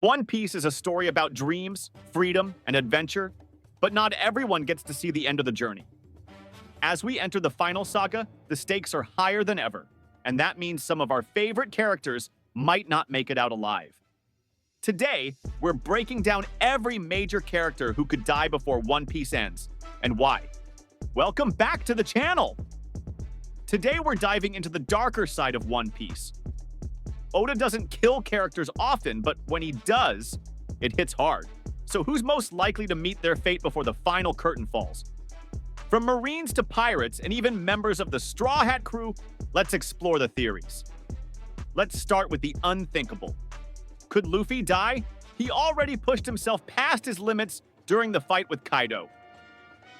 One Piece is a story about dreams, freedom, and adventure, but not everyone gets to see the end of the journey. As we enter the final saga, the stakes are higher than ever, and that means some of our favorite characters might not make it out alive. Today, we're breaking down every major character who could die before One Piece ends, and why. Welcome back to the channel! Today we're diving into the darker side of One Piece. Oda doesn't kill characters often, but when he does, it hits hard. So who's most likely to meet their fate before the final curtain falls? From Marines to pirates and even members of the Straw Hat crew, let's explore the theories. Let's start with the unthinkable. Could Luffy die? He already pushed himself past his limits during the fight with Kaido.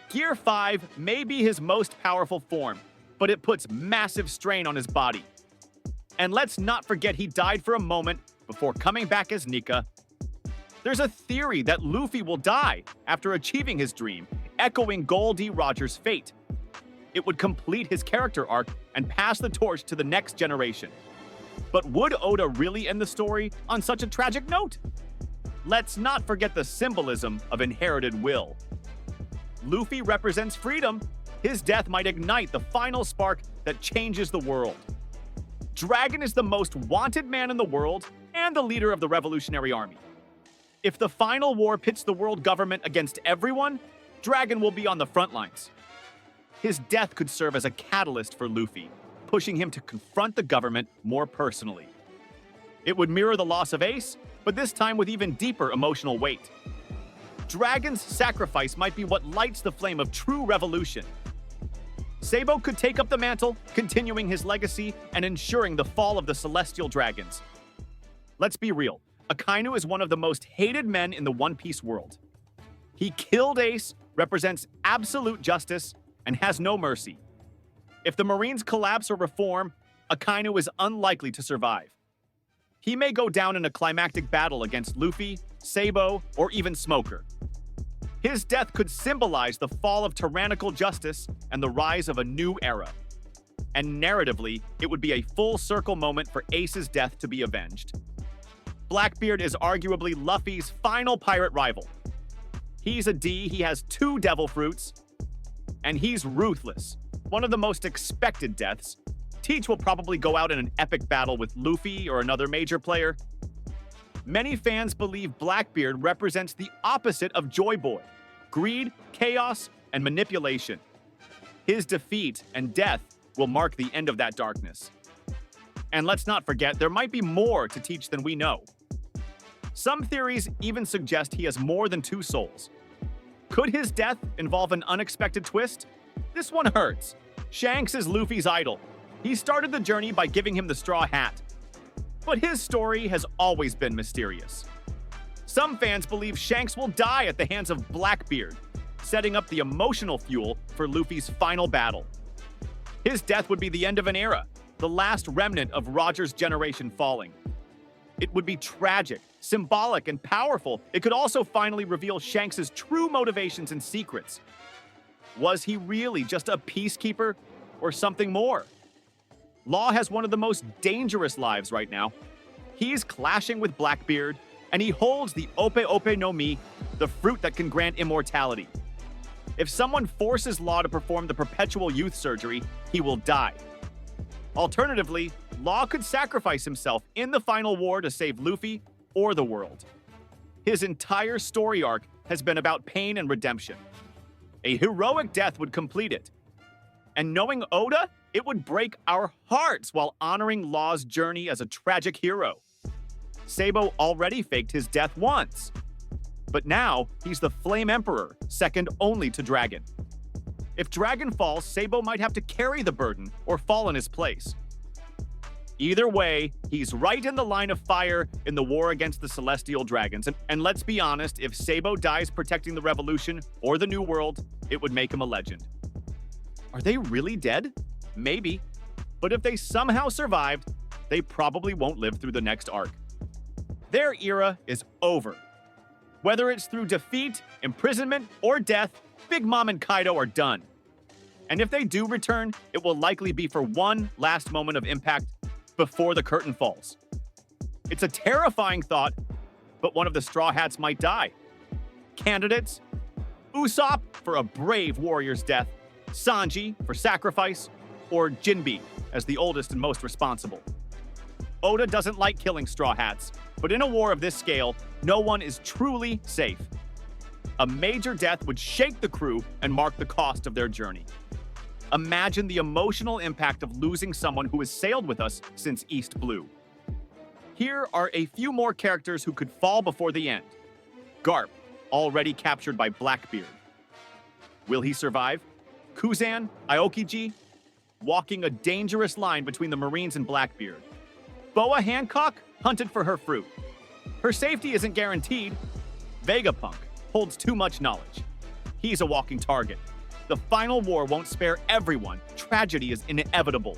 Gear 5 may be his most powerful form, but it puts massive strain on his body. And let's not forget he died for a moment before coming back as Nika. There's a theory that Luffy will die after achieving his dream, echoing Gold D. Roger's fate. It would complete his character arc and pass the torch to the next generation. But would Oda really end the story on such a tragic note? Let's not forget the symbolism of inherited will. Luffy represents freedom. His death might ignite the final spark that changes the world. Dragon is the most wanted man in the world and the leader of the Revolutionary Army. If the final war pits the world government against everyone, Dragon will be on the front lines. His death could serve as a catalyst for Luffy, pushing him to confront the government more personally. It would mirror the loss of Ace, but this time with even deeper emotional weight. Dragon's sacrifice might be what lights the flame of true revolution. Sabo could take up the mantle, continuing his legacy and ensuring the fall of the Celestial Dragons. Let's be real, Akainu is one of the most hated men in the One Piece world. He killed Ace, represents absolute justice, and has no mercy. If the Marines collapse or reform, Akainu is unlikely to survive. He may go down in a climactic battle against Luffy, Sabo, or even Smoker. His death could symbolize the fall of tyrannical justice and the rise of a new era. And narratively, it would be a full-circle moment for Ace's death to be avenged. Blackbeard is arguably Luffy's final pirate rival. He's a D, he has 2 devil fruits, and he's ruthless. One of the most expected deaths. Teach will probably go out in an epic battle with Luffy or another major player. Many fans believe Blackbeard represents the opposite of Joy Boy: greed, chaos, and manipulation. His defeat and death will mark the end of that darkness. And let's not forget, there might be more to Teach than we know. Some theories even suggest he has more than 2 souls. Could his death involve an unexpected twist? This one hurts. Shanks is Luffy's idol. He started the journey by giving him the straw hat. But his story has always been mysterious. Some fans believe Shanks will die at the hands of Blackbeard, setting up the emotional fuel for Luffy's final battle. His death would be the end of an era, the last remnant of Roger's generation falling. It would be tragic, symbolic, and powerful. It could also finally reveal Shanks' true motivations and secrets. Was he really just a peacekeeper or something more? Law has one of the most dangerous lives right now. He's clashing with Blackbeard, and he holds the Ope Ope no Mi, the fruit that can grant immortality. If someone forces Law to perform the perpetual youth surgery, he will die. Alternatively, Law could sacrifice himself in the final war to save Luffy or the world. His entire story arc has been about pain and redemption. A heroic death would complete it. And knowing Oda, it would break our hearts while honoring Law's journey as a tragic hero. Sabo already faked his death once. But now, he's the Flame Emperor, second only to Dragon. If Dragon falls, Sabo might have to carry the burden or fall in his place. Either way, he's right in the line of fire in the war against the Celestial Dragons. And let's be honest, if Sabo dies protecting the Revolution or the New World, it would make him a legend. Are they really dead? Maybe. But if they somehow survived, they probably won't live through the next arc. Their era is over. Whether it's through defeat, imprisonment, or death, Big Mom and Kaido are done. And if they do return, it will likely be for one last moment of impact before the curtain falls. It's a terrifying thought, but one of the Straw Hats might die. Candidates: Usopp for a brave warrior's death, Sanji for sacrifice, or Jinbe as the oldest and most responsible. Oda doesn't like killing Straw Hats, but in a war of this scale, no one is truly safe. A major death would shake the crew and mark the cost of their journey. Imagine the emotional impact of losing someone who has sailed with us since East Blue. Here are a few more characters who could fall before the end. Garp, already captured by Blackbeard. Will he survive? Kuzan, Aokiji, walking a dangerous line between the Marines and Blackbeard. Boa Hancock, hunted for her fruit. Her safety isn't guaranteed. Vegapunk holds too much knowledge. He's a walking target. The final war won't spare everyone. Tragedy is inevitable.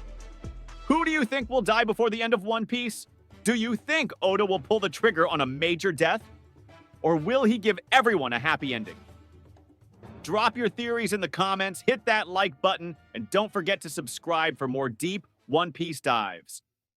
Who do you think will die before the end of One Piece? Do you think Oda will pull the trigger on a major death? Or will he give everyone a happy ending? Drop your theories in the comments, hit that like button, and don't forget to subscribe for more deep One Piece dives.